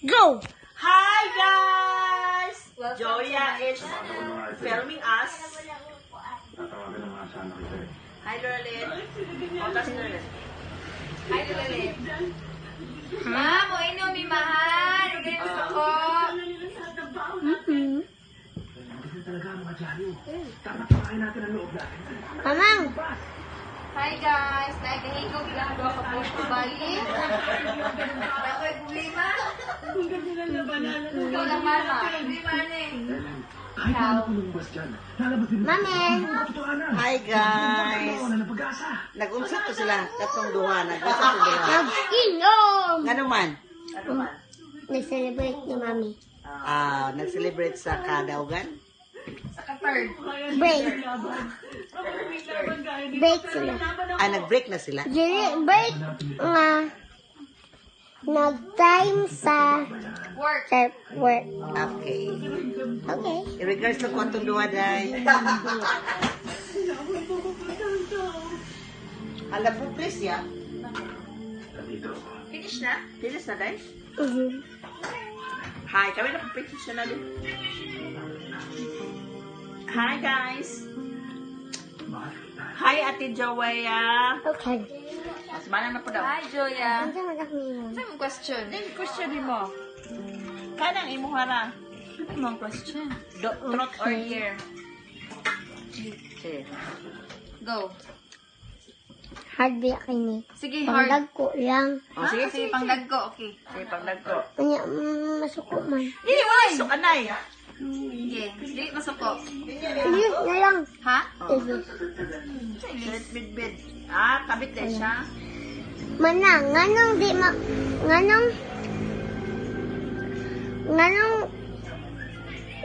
Go! Hi guys! Zoea is filming us. Hi Lorelyn. Otas Lorelyn. Hi, Lilith. Ma'am, o inom, mahal. Ganyan gusto ko. Mamang! Hi, guys. Dahil kahigog lang doon ka po bali. Ako'y problema. Ikaw lang, mama. Problema na eh. Mami! Hi guys! Nag-unsap to sila. Katong duha. Nag-unsap to duha. Nag-inom! Ano man? Ano man? Nag-celebrate ni Mami. Nag-celebrate sa kadaugan? Third. Break. Break sila. Nag-break na sila? Break nga nag-time sa Work. work. Okay. Okay. In regards to kwantong duha, day. Alam po, please, ya? Finish na? Finish na, day? Mhm. Hi, kami na po-finish na din. Hi, guys. Hi, Ate Zoea. Okay. Mas mana na po daw. Hi, Joya. Ano na kami? Saan mong question? Then, question mo. Kanang imuhara. Ano mong question? Truth or year? Sige. Go. Hard ba kini? Sige, hard. Pangdag ko lang. Sige, Sige, pangdag ko. Okay. Sige, pagdagko. Kanya, masuko man. Hindi mo ay sukanay. Sige. Sige, masuko. Hindi na lang. Ha? Shirt bid-bid. Kabit din siya. Mana, nganong di ma... Nganong...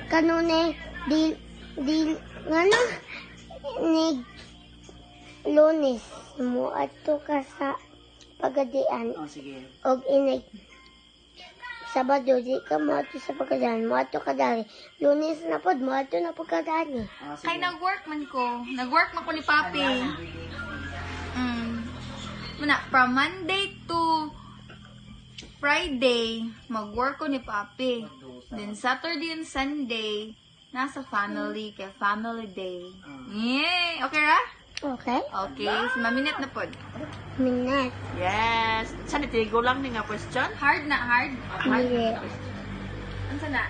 Kanune, nganong... Ni... Lunes, mo ato ka sa pagadian. Sige. Og inay... Sabado, di ka mo ato sa pagadian. Mo ato ka dari. Lunes na pod, mo ato na pagadian. Kay nag-work man ko. Nag-work man ko ni Papi. Muna, from Monday to Friday, mag-work ko ni Papi. Then Saturday and Sunday, nasa family, kaya family day. Yay! Okay ra? Okay? Okay, si maminit na pod. Minat. Yes. Saan itigo lang ni nga question? Hard na, hard. Hindi. Ano na?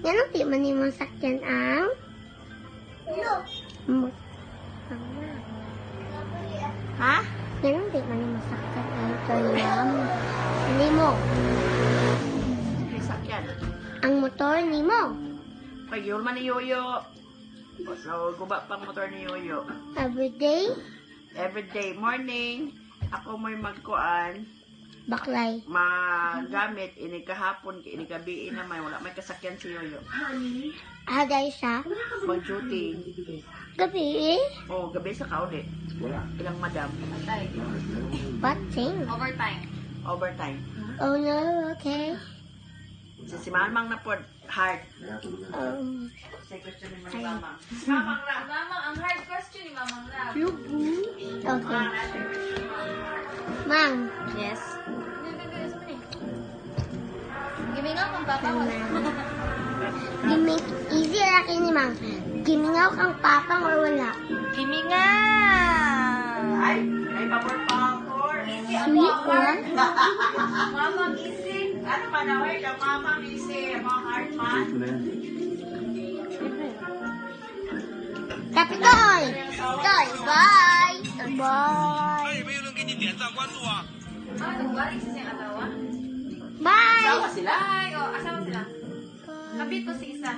Yan di man yung sakyan ang... Mo- Ha? Yan di man yung sakyan ang toyam. Hindi mo. Sakyan. Ang motor ni mo. Pag yun man ni Yoyo. So, guba pang motor ni Yoyo. Everyday, Everyday morning, ako mo'y magkuan, baklay. magamit, ini kahapon, ini gabi na wala may kasakyan si Yoyo. Haday siya. Mag-duty. Gabi. Gabi sa kauli. Ilang madam. Batsing. Overtime. Overtime. Oh no, okay. Si Mamang na po, hard. Say question ni Mamang. Mamang na. Mama, ang hard question ni Mamang Lab. Okay. Mang. Yes. Gimingaw kang papa ko. Easy laki ni Mang. Gimingaw kang papang or wala? Gimingaw! Ay papor-papor. Sweet one? Mamang easy. Ano man na, wait, ang Mamang isi, ang mga hard man. Kapitoy! Toy, bye! Bye! 有没有人给你点赞关注啊？ Nagbalik sa siyang atawa? Bye! Asawa sila? Ay, asawa sila. Kapito si isa.